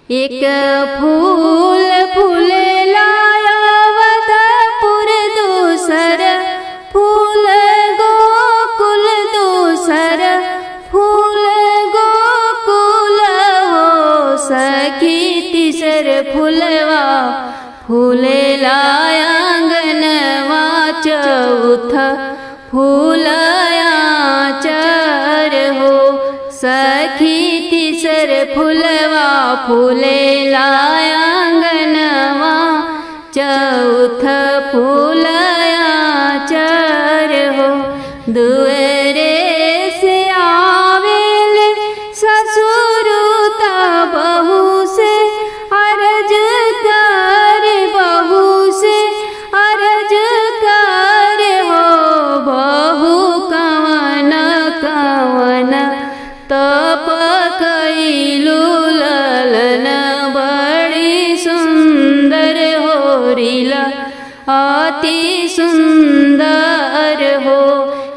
एक फूल फुलेला अवधपुर, दूसर फूल गोकुल, दूसर फूल गोकुल हो सखी। तीसर फूलवा फुलेला आंगनवा, चौथ फूलया चर हो सखी। तीसर फूलवा फुलेला आंगनवा, चौथ फूलया चर हो। दुअरे से आवेल ससुर ता बहू से अर्ज कर, बहू से अर्ज कर हो। बहू कवन कवन तप कैलू, ललन बड़ी सुंदर होरिला अति सुंदर हो।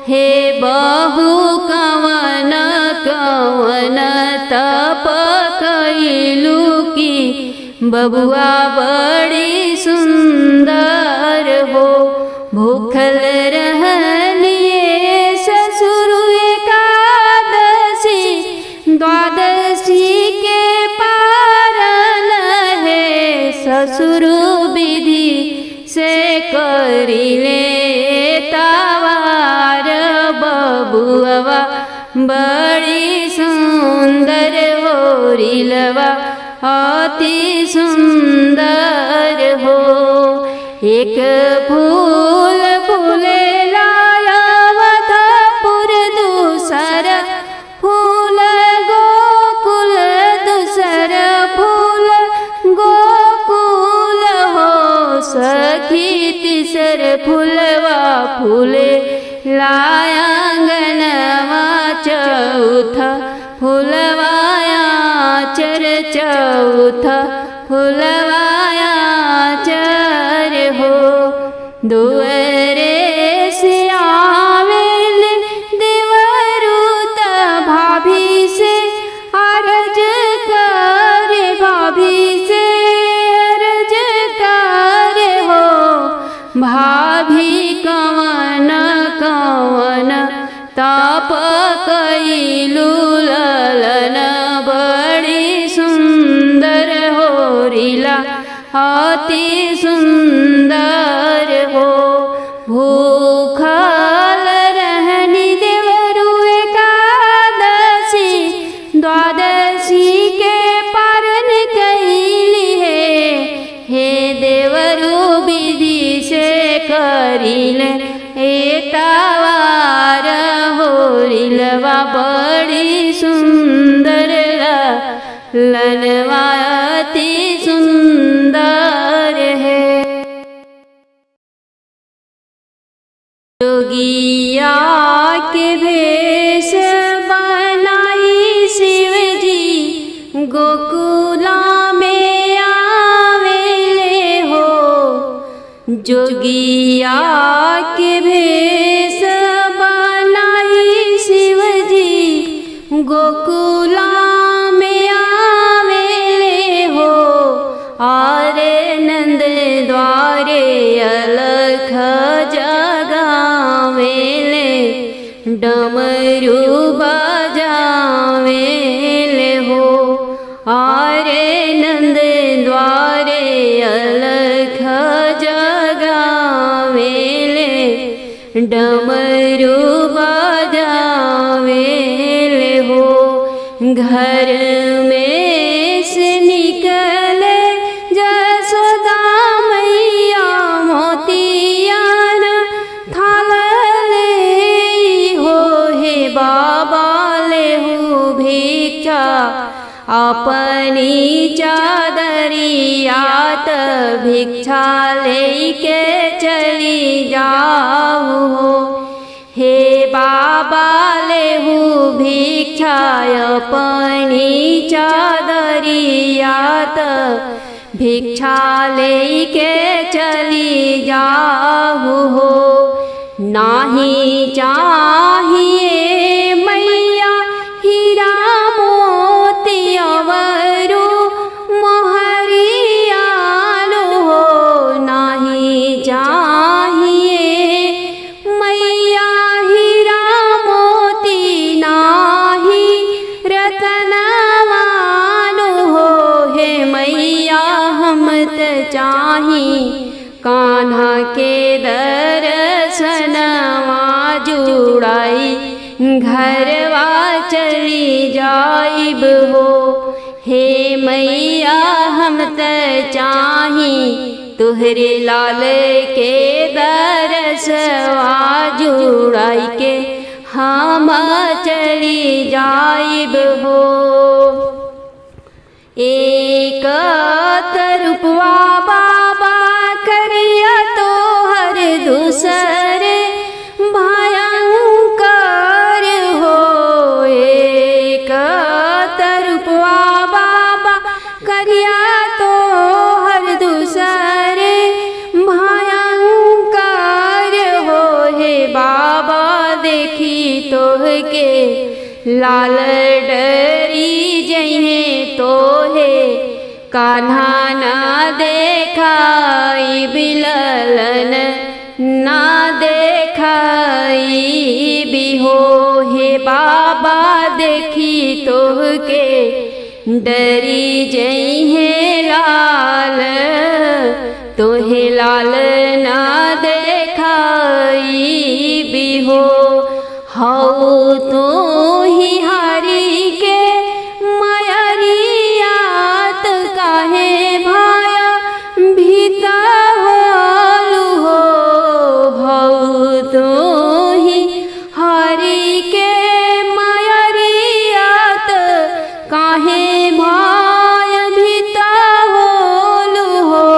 हे बहू कवन कवन तप कैलू की बबुआ बड़ी सुंदर हो। भूखल रहलिए ससुर एकादशी, द्वादशी के पारन है। ससुर विधि से करिले तावार, बबुआ बड़ी सुंदर होरिलवा अति सुंदर हो। एक फूल फुलेला अवधपुर, दूसर फूल गोकुल, दूसर फूल गोकुल हो सखी। तीसर फूलवा फुलेला आंगनवा, चौथ फूलवाया चर, चौथ फूलवाया चर हो। दुअरे से आवेल देवरू ता भाभी से अर्ज कर, भाभी से अर्ज कर हो। भाभी कवन कवन तप कैलू, ललन बड़ी सुंदर होरिला अति सुंदर हो। भूखल रहनी देवरू एकादशी, द्वादशी के पारन कैली है। हे देवरू विधि से करिले एतावार, होरिलवा बड़ी सुंदर ललनवा अति सुंदर है। जोगिया के भेष बनाई शिव जी, गोकुला में आवेले हो। जोगिया के भेष बनाई शिव जी, गोकुला में आवेले हो। आरे नंद द्वारे अलख जगावेले, डमरू बजावेले हो। आरे नंद द्वारे अलख जगावेले, डमरू बजावेले हो। घर में से निकले जसोदा मैया, मोतियान थाल ले हो। हे बाबा ले हो भिक्षा अपनी चादरियात, भिक्षा लेके चली जाओ। हे बाबा लेहू भिक्षा अपनी चादरियात, भिक्षा लेके चली जाओ। नाही चाहिए मैया हीरा मोती अवरु घरवा चली जाइब हो। हे मैया हम त चाही तुहरे लाल के दरसवा जुड़ाई के हम चली जाइब हो। एक तरुपवा बाबा करिया तो हर दूसरे भयंकर हो। एक तरुपवा बाबा करिया तो हर दूसरे भयंकर हो। हे बाबा देखी तोह के लाल डरी जइहे तोहे कान्हा ना देखाई बिललन ना देखाई बिहो। हे बाबा देखी तोह के डरी जइहे लाल तोहे लाल ना देखाई बिहो। हऊ तो ही हरि के मयरियात काहे भाया भीता होलु हो। हऊ तो ही हरि के मयरियात काहे भाया भीता होलु हो।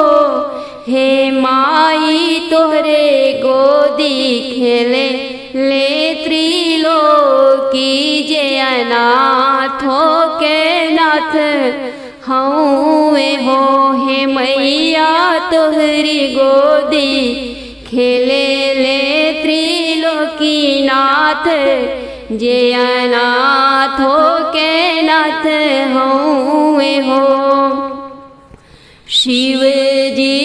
हे माई तोहरे गोदी खेले ले त्रिलोकी जे अनाथों के नाथ हऊँ हो। हे मैया तोहरी गोदी खेले ले त्रिलोकी नाथ जे अनाथों के नाथ हऊँ हो। शिव जी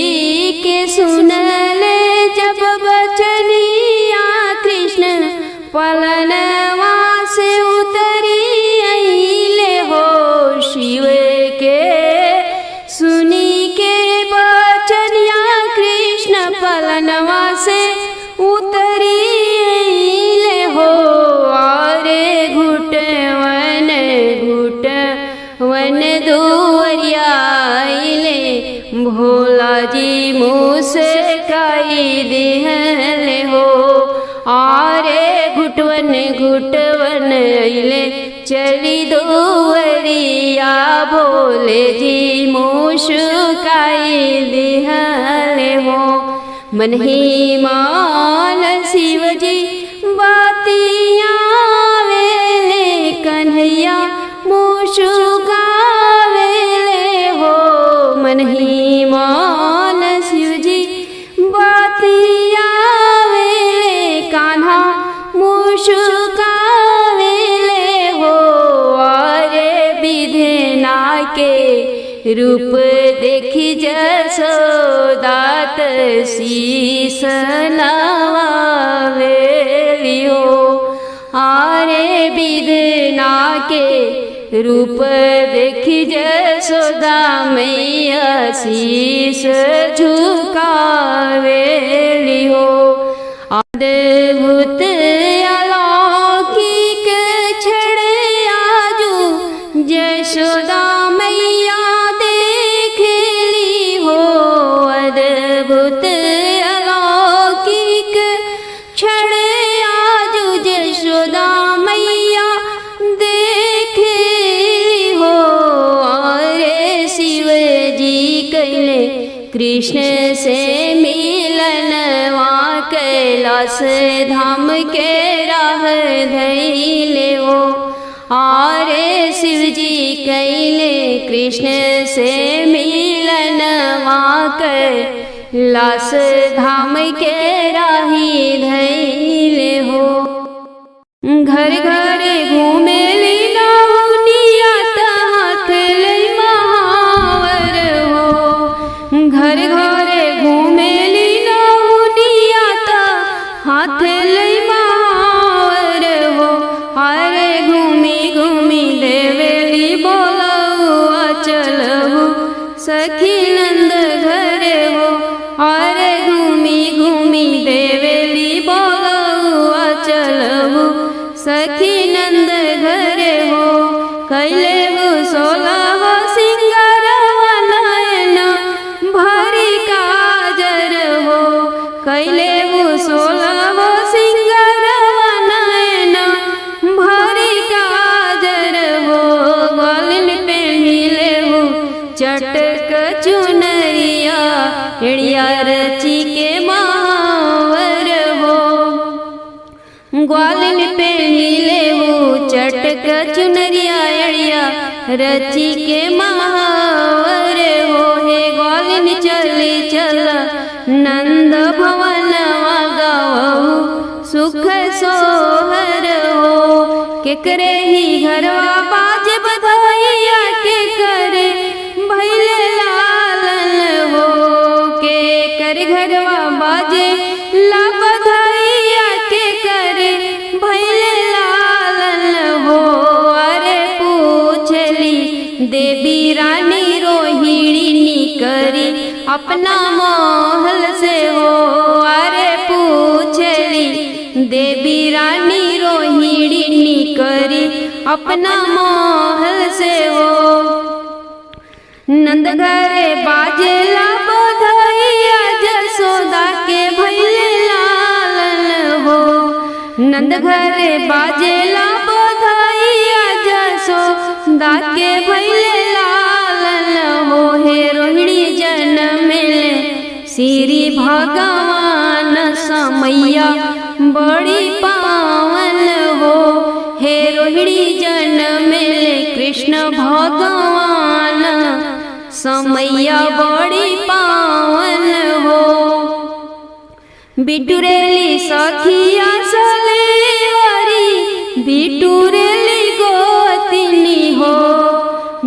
के सुनले जब बचनिया कृष्ण पलनवा से उतरी अइले हो। शिव के सुनी के बचनिया कृष्ण पलनवा से उतरी अइले हो। आरे घुटवन घुटवन दुवरिया अइले भोला जी मुस्काई दिहले हो। आरे घुटवन घुटवन अइले चली दुवरिया भोले जी मुस्काई दिहले हो। मन ही मान शिव जी बातिया वेले कन्हैया मुस्कावेले हो। मन ही मान शिव जी बातिया वेले कान्हा मुस्कावेले हो। अरे विधना के रूप देखी जसोदात शीस नवावेली हो। आरे विधना के रूप देखी जसोदा मैया शीस झुकावेली हो। अद्भुत अलौकिक छड़े आजू जसोदा मैया देखली हो। अद्भुत अलौकिक छड़े आजू जसोदा मैया देखली हो। अरे शिव जी कैले कृष्ण से मिलनवा कैलाश धाम के राह धैले हो। आरे शिव जी कैले कृष्ण से मिलनवा कैलाश धाम के राही धैले हो। घर घर घूमेली नौनिया हाथ लई महावर हो। घर घर घूमेली नौनिया हाथ लई महावर हो। अरे घूमी घूमी देवेली बोलौआ चलहु सखी नंद घर हो। अरे घूमी घूमी देवेली बोलौआ चलहु सखी चटक चुनरिया एड़िया रची के महावर हो। ग्वालिन पे नीले हो चटक चुनरिया एड़िया रची के महावर हो। हे ग्वालिन चली चल नंद भवन गावहु सुख सोहर हो। केकरे ही घरवा बाजे बधाइया के करे भैले लालन हो। के कर घरवा बाजे ला बधाइया के करे भैले लालन हो। अरे पूछली देवी रानी रोहिणी करी अपना महल से हो। अरे पूछली देवी रानी रोहिणी करी अपना महल से हो। नंद घरे बाजेला बधाइया जसोदा के भैले लालन हो। नंद घरे बाजेला बधाइया जसोदा के भैले लालन हो। हे रोहिणी जनमेले श्री भगवान समैया बड़ी पावन हो। हे रोहिणी जनमेले कृष्ण भगवान समैया बड़ी पावन हो। बिटुरेली सखिया सले हरी बिटुरेली गोतिनी हो।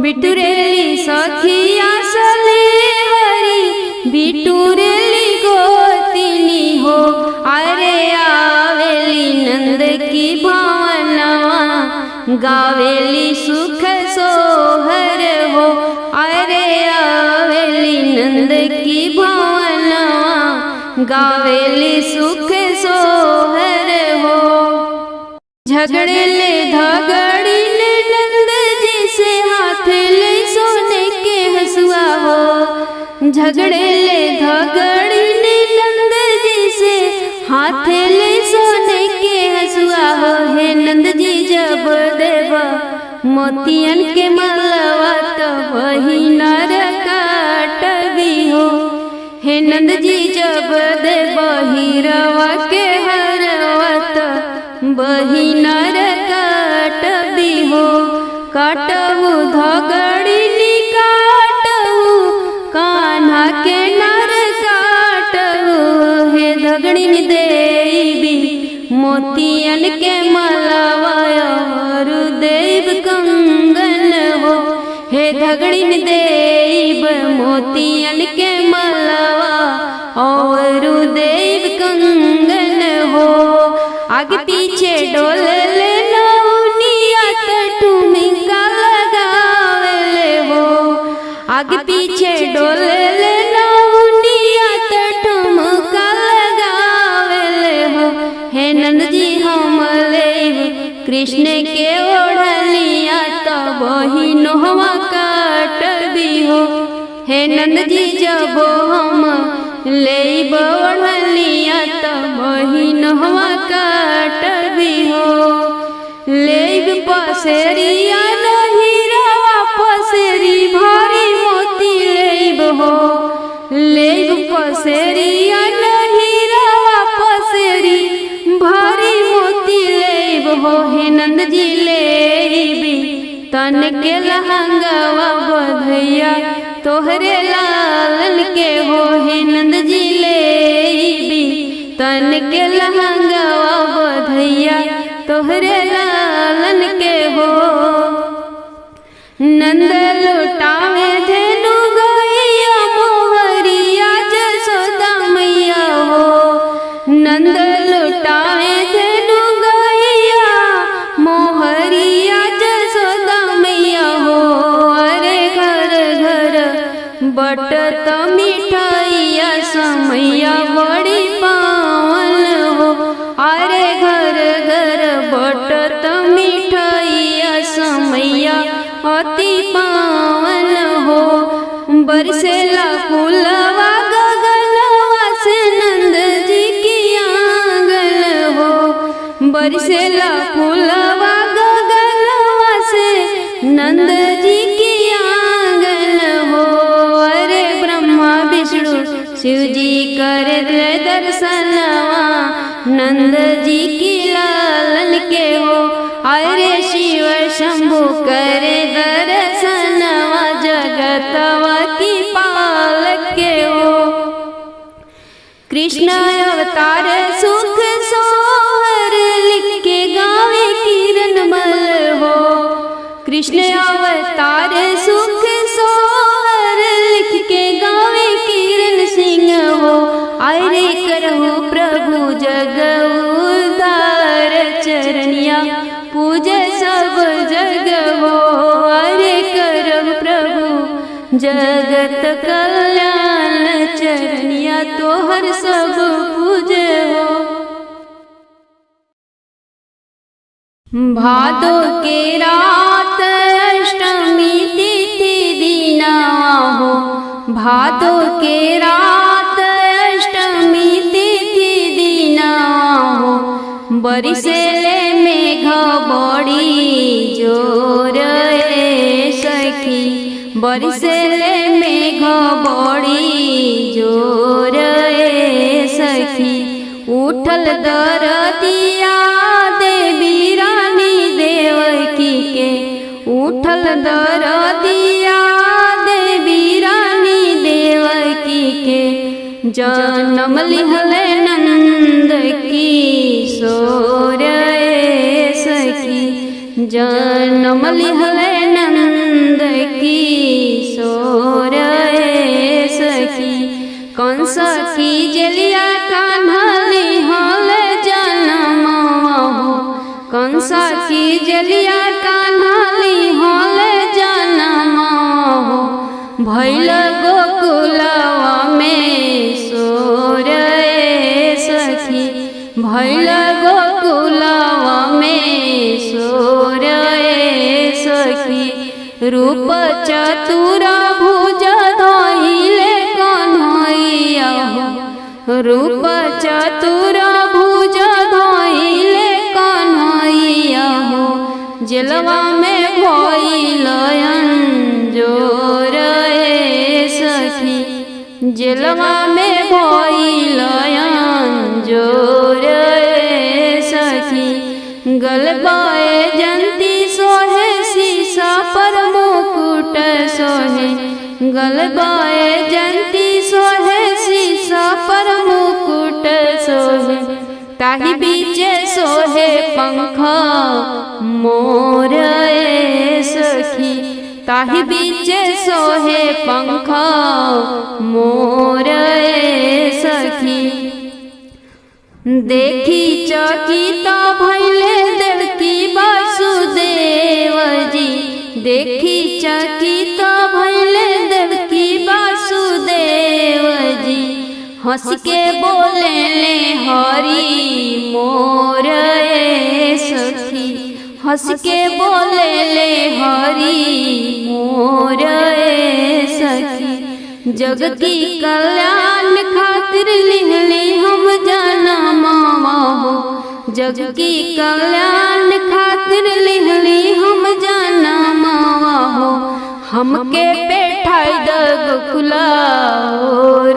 बिटुरेली सखिया सले हरी बिटुरेली गोतिनी हो। अरे आवेली नंद की भावनवा गावेली सुख सोहर हो। अरे आवेली नंद की भावनवा गावेली सुख सोहर हो। झगड़े ले धगड़ी ने नंद जी से हाथ ले सोने के हसुआ हो। झगड़े ले धगड़ी ने नंद जी से हाथ ले सोने के हसुआ हो। हे नंद जी जब देव मोतियन के मलवा तो वही नर काटबी हो। हे नंद जी जब देव हीरवा के हरवा तो वही नर काटबी हो। काटहु धगड़ी नी काटहु कान्हा के नर काटहु। हे धगड़ी नी देवी मोतियन के मलवा और देव कंगन हो। हे धगड़ी नी देव मोतियन के मलवा और देव कंगन हो। आगे पीछे डोल ले नौनिया ठुमका लगावले हो। आगे पीछे डोल ले नौनिया ठुमका लगावले हो। हे नंद जी हम लेब कृष्ण के ओढ़लिया तो वही नोहवा काटबी हो। हे नंद जी जब हम लेब ओढ़लिया तो वही नोहवा काटबी हो। लेब पसेरिया हीरावा पसेरी भारी मोती लेब हो। लेब पसेरिया हीरावा पसेरी भारी मोती लेब हो। हे नंद जी लेबी तन के लहंगवा बधैया तोहरे लालन के हो। हे नंद जी लेबी तन के लहंगवा बधैया तोहरे लालन के हो। नंद लुटावे धेनु गैया मोहरिया जसोदा मैया हो। नंद लुटावे धेनु गैया मोहरिया जसोदा मैया हो। अरे घर घर बटत मिठाइया समैया बड़ी पावन हो। अरे घर घर बटत मिठाइया समैया अति पावन हो। बरसेला फूलवा गगनवा से नंद जी की आंगन हो। बरसेला फूलवा गगनवा से नंद जी की आंगन हो। दर्शनवा नंद जी की लालन के हो। अरे शिव शंभु करे दर्शनवा जगतवा की पालक के हो। कृष्ण अवतार सुख सोहर लिख के गावे किरणमल हो। कृष्ण अवतार सुख सोहर लिख के गावे किरण सिंह हो। अरे करहु प्रभु जग उद्धार चरनिया पूजे सब जग हो। अरे करहु प्रभु जगत कल्याण चरनिया तोहर सब पूजे हो। भादो के रात अष्टमी तिथि दीनावा हो। भादो के रात अष्टमी तिथि दीनावा हो। बरिसेले मेघ बड़ी जोर सखी। बरिसेले मेघ बड़ी जोर सखी। उठल दरदिया देवी रानी देवकी के। उठल दरदिया देवी रानी देवकी के। जन्म लिहले नंद किशोर सखी। जन्म लिहले नंद किशोर सखी। कंस की जलिया कान्हा लिहल जनमवा हो। कंस की जलिया कान्हा लिहल जनमवा हो। भैल गोकुलवा में सोर सखी। भैल गोकुलवा में सोर सखी। रूप चतुर भुज धइले कन्हैया हो। रूप चतुर भुज धइले कन्हैया हो। जेलवा में भइल अंजोर सखी। जेलवा में भइल अंजोर सखी। गलबाए जंती सोहे शीशा पर मुकुट सोहे। गलबाए जंती सोहे शीशा पर मुकुट सोहे। ताहि बीचे सोहे पंख मोर सखी। ताहि बीचे सोहे पंख मोर सखी। देखी चकित भइले देवकी वासुदेव जी। देखी चकित भइले देवकी वासुदेव जी। हंस के बोले ले हरि मोर सखी। हंस के बोले ले हरि मोर सखी। जग की कल्याण खातिर लिहली हम जनमवा हो। जग की कल्याण खातिर लिहली हम जनमवा हो। हमके बैठाई द गोकुला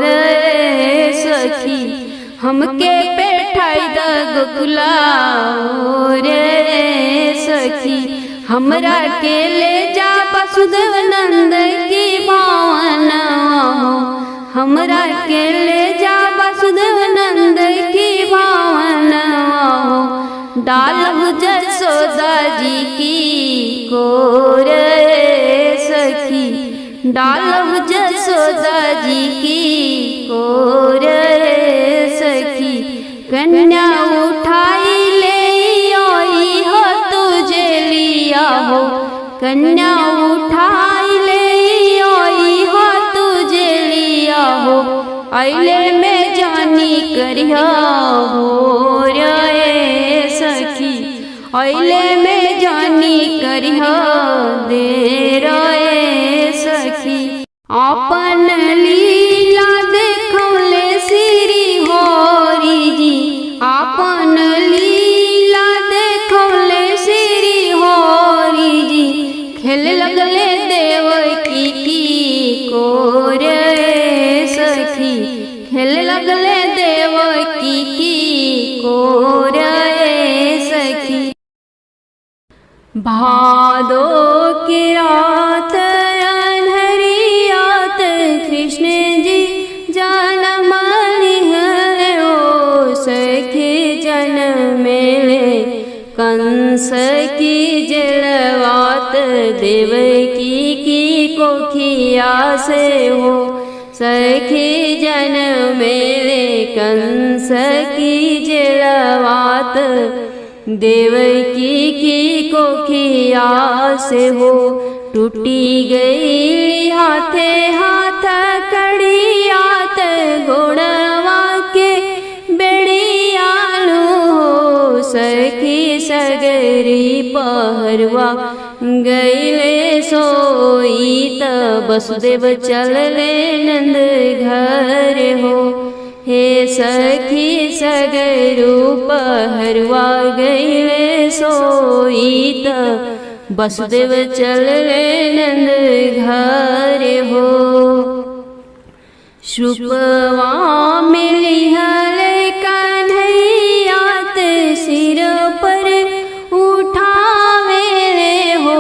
रे सखी। हमके बैठाई द गोकुला रे सखी। हमरा के ले जा वसुदेव नंद की भावना हो। हमरा के ले जा वसुदेव नंद की भावना हो। डालहु जसोदा जी की गोर सखी। डालहु जसोदा जी की गोर सखी। कन्या उठाई ले आई हो तुझे लिया हो। कन्या उठाई ले आई हो तुझे लिया हो। अइले में जानी करिया हो रे सखी। अइले में जानी करिया दे रे सखी। अपन लीला देखौले श्री हरि जी। अपन लीला देखौले श्री हरि जी। खेल लगले देवकी की कोर सखी। खेल लगले देवकी भादो की रात अनहरियात कृष्ण जी जन्म लिहलो सखी जन्मेले कंस की जलवात देवकी की कोखिया से हो सखी जन्मेले कंस की जलवात देवकी की कोखिया से हो टूटी गई हाथे हाथ कड़ियात घोड़वा के बेड़ियालू हो सखी सगरी पहरवा गईले सोई त वसुदेव चलले नंद घर हो हे सखी सगरू पहरवा गईले सोई त वसुदेव चलले नंद घर हो श्रुपवा मिली हले कन्हैयात सिर पर उठावेले हो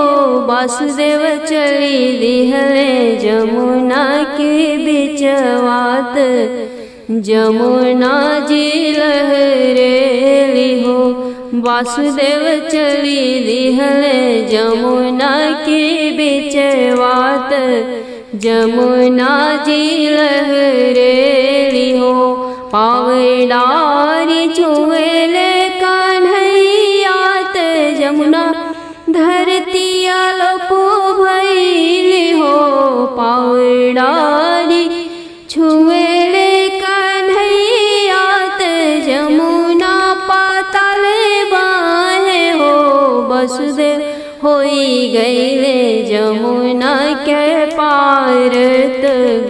वासुदेव चली लिहले जमुना के बिचवात जमुना जी लहरेली हो वासुदेव चली लिहले जमुना की बिचवात जमुना जी लहरेली हो पावडारी छुएले कन्हैयात जमुना धरती आलोपो भैली हो पावडारी छुएले जमुना पाताल बाहे हो वसुदेव होई गईले जमुना के पारत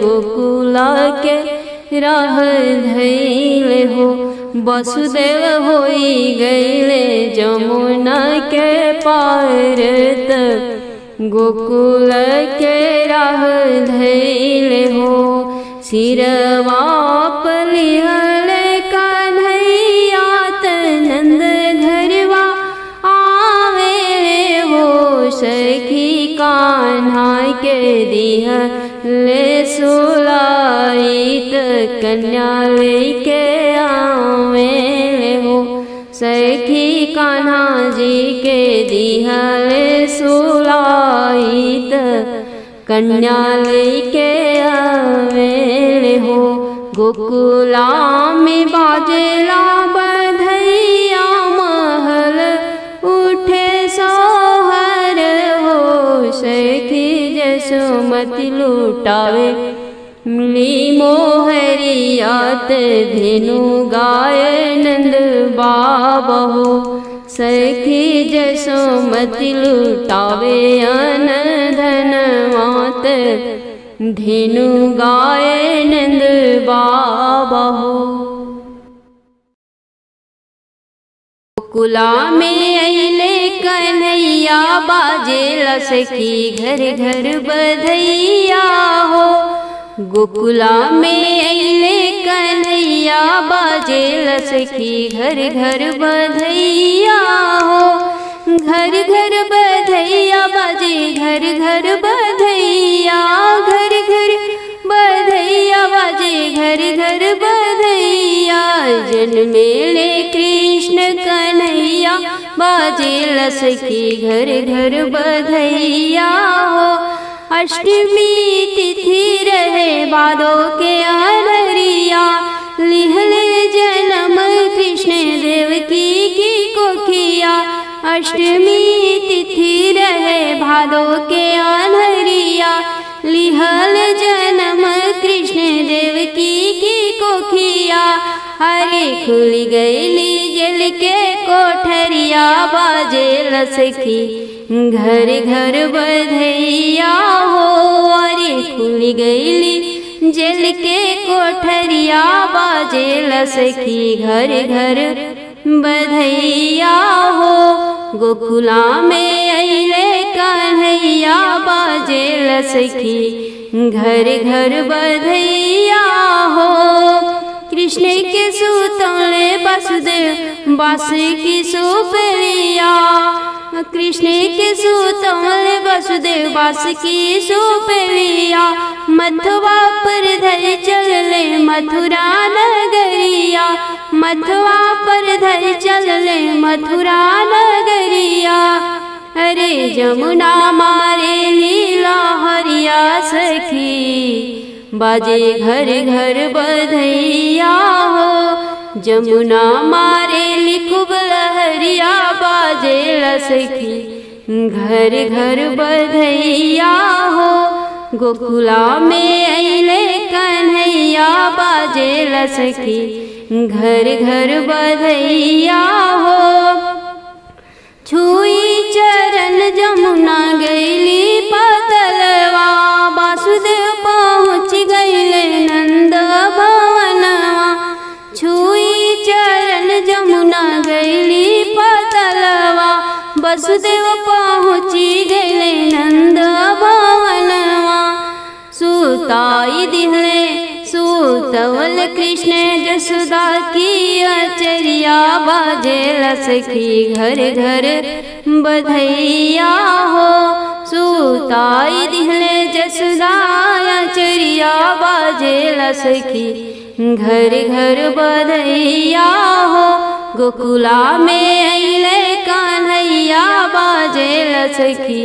गोकुला के राह धैले हो वसुदेव होई गईले जमुना के पारत गोकुल के राह धैले हो सिरवा पलिहले नंद घरवा आवे हो सखी कान्हा के दिह ले सुलाइत कन्या लेके आवे हो सखी कान्हा जी के दिह ले सुलाइत कन्या लेके आवे हो गोकुला में बाजेला बधैया महल उठे सोहर हो सखी जसोमति लुटावे मिली मोहरियात धेनु गाय नंद बाबा हो सखी जसोमति लुटावे अन धन मात धेनु गाय नंद बाबा हो गोकुला में अइले कन्हैया बाजेला सखी घर घर बधैया हो गोकुला में अइले कन्हैया बाजेला सखी घर घर बधैया हो घर घर बधैया बाजे घर घर बधैया घर घर बधैया बाजे घर घर बधैया जन्मेले कृष्ण कन्हैया बाजेला सखी घर घर बधैया हो अष्टमी तिथि रहे भादो के अनहरिया लिहले जन्म कृष्ण देवकी की कोखिया अष्टमी तिथि रहे भादो के अनहरिया लिहल जन्म कृष्ण देवकी की कोखिया हरे खुल गईली जल के कोठरिया बाजेला सखी घर घर बधैया हो अरे खुल गईली जल के कोठरिया बाजेला सखी घर घर बधैया हो गोकुला में अइले कन्हैया बाजेला सखी घर घर बधैया हो कृष्ण के सुतले वासुदेव बांस की सुपलिया कृष्ण के सुतवल वसुदेव बास की सुपेलिया, मथुआ पर धर चले मथुरा नगरिया, मथुआ पर धर चले मथुरा नगरिया। अरे जमुना मारे लीला हरिया सखी, बाजे घर घर बधैया हो। जमुना मारे लिखुब लहरिया, बाजे सखी घर घर बधैया हो। गोकुला में अइले कन्हैया, बाजे सखी घर घर बधैया हो। छुई चरण जमुना गैली पतलवा, वासुदेव पहुँच गैले नंद भवनवा। छुई चरण जमुना गैली पतलवा, वसुदेव पहुँची गैले नंद भवनवा। सुताई दिहले सुतवल कृष्ण जसुदा की अचरिया, बाजे सखी घर घर बधैया हो। सुताई दिहले जसुदा अचरिया, बाजे सखी घर घर बधैया हो। गोकुला में अइले कन्हैया, बाजे सखी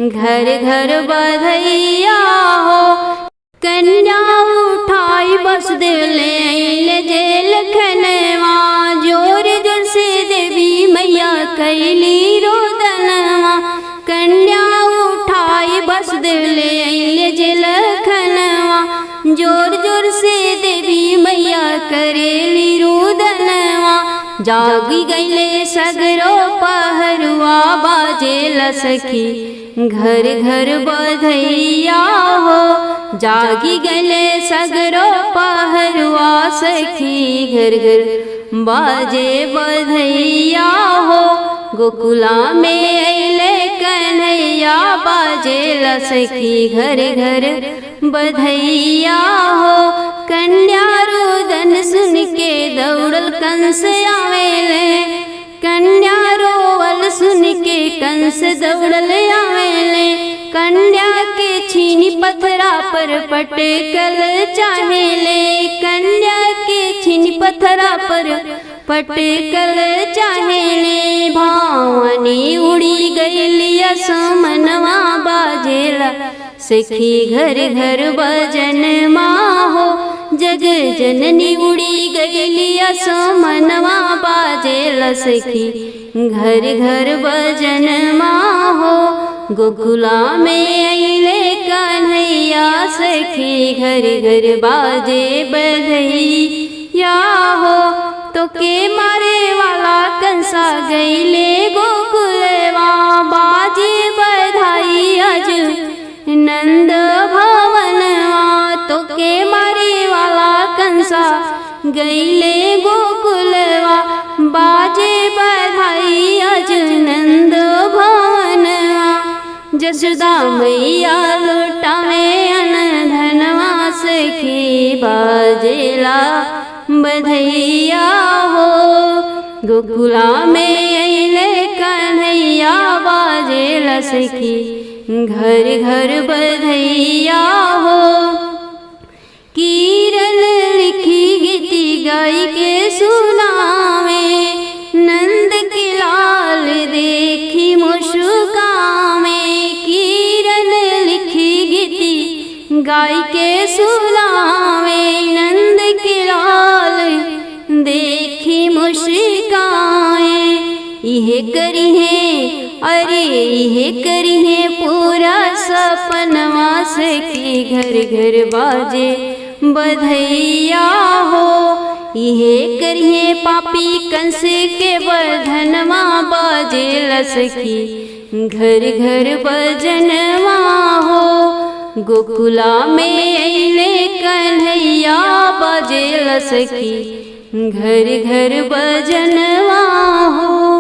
घर घर बधैया हो। कन्या उठाई वसुदेव ले अइले जेल खनवा, जोर जोर से देवी मैया कैली रोदनवा। कन्या उठाई वसुदेव ले अइले जेल खनवा, जोर जोर से देवी मैया करेली रोदनवा। जागी गईले सगरो पहरुआ, बाजे सखी घर घर बधैया हो। जागी गले सगरो पहरुआ, सखी घर घर बाजे बधैया हो। गोकुला में अइले कन्हैया, बाजे सखी घर घर बधैया हो। कन्या रोदन सुन के दौड़ल कंस आवेले, कन्या रोवल सुन के कंस दौड़ल आवेले। कन्या के छीनी पथरा पर पटकल चाहेले, कन्या के छीनी पथरा पर पटकल चाहेले। भावनी उड़ी गईली असमनवा, बाजेला सखी घर घर भजन माहो। जग जननी उड़ी गईली असमनवा, बाजेला सखी घर घर भजन माहो। गोकुला में अइले कन्हैया, सखी घर घर बाजे बधैया हो। तो के मारे वाला कंसा गईले गोकुलवा, बाजे बधाई अज नंद भवनवा। तो के मारे वाला कंसा गईले गोकुलवा, बाजे बधाई अज नंद भवनवा। जसोदा मैया लुटावे अन धनवा, सखी बाजेला बधैया हो। गोकुला में अइले कन्हैया, बाजेला सखी घर घर बधैया हो। किरण लिखी गीति गाई के सुनावे, नंद के लाल देखी मुस्कावे। किरण लिखी गीति गाई के सुनावे, नंद के लाल देखी मुस्काए। इहे करी है अरे इहे करी है पूरा सपनवा, सखी घर घर बाजे बधैया हो। इहे करिए पापी कंस के बधनवा, बाजे सखी घर घर भजनवा हो। गोकुला में अइले कन्हैया, बाजे सखी घर घर भजनवा हो।